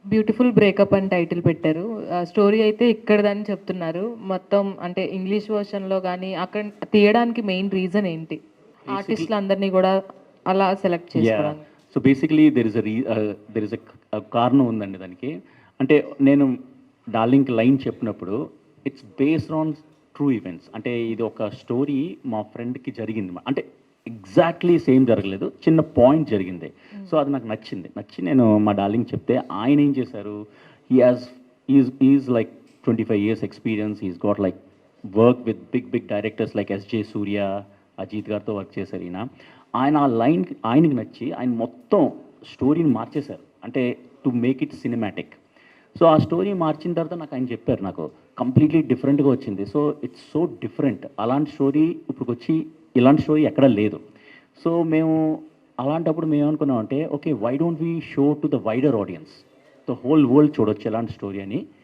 Beautiful breakup అని title పెట్టారు. Story అయితే ఇక్కడిదని చెప్తున్నారు. మొత్తం అంటే ఇంగ్లీష్ వర్షన్‌లో గాని, అక్కడ తీయడానికి మెయిన్ రీజన్ ఏంటి? బేసిక్‌లీ ఆర్టిస్ట్‌లందరిని గూడా అలా సెలెక్ట్ యాహ్! చేసుకోవడానికి. సో, బేసిక్‌లీ దేర్ ఇస్ కారణం ఉందండి దానికి. అంటే నేను 'డార్లింగ్'కి లైన్ చెప్పినప్పుడు it's based on true events. అంటే ఇది ఒక స్టోరీ మా ఫ్రెండ్‌కి జరిగింది. అంటే ఎగ్జాక్ట్‌లీ సేమ్ జరగలేదు. చిన్న పాయింట్ జరిగింది. సో, అది నాకు నచ్చింది. నచ్చి నేను మా డార్లింగ్‌కి చెప్తే ఆయన ఏం చేశారు, he has he is like 25 years experience. He has got like work with big directors like 'SJ Surya', Ajith గారితో వర్క్ చేశారు ఈయన. ఆయన ఆ లైన్‌కి ఆయనకి నచ్చి ఆయన మొత్తం స్టోరీని మార్చేశారు. అంటే to make it cinematic. So, ఆ స్టోరీ మార్చిన తర్వాత నాకు ఆయన చెప్పారు నాకు కంప్లీట్‌లీ డిఫరెంట్‌గా వచ్చింది. So, it's so different. అలాంటి స్టోరీ ఇప్పటికొచ్చి ఇలాంటి స్టోరీ ఎక్కడా లేదు. సో, మేము అలాంటప్పుడు మేమనుకున్నామంటే okay. Why don't we show to the wider audience? The whole world చూడొచ్చు ఎలాంటి స్టోరీ అని.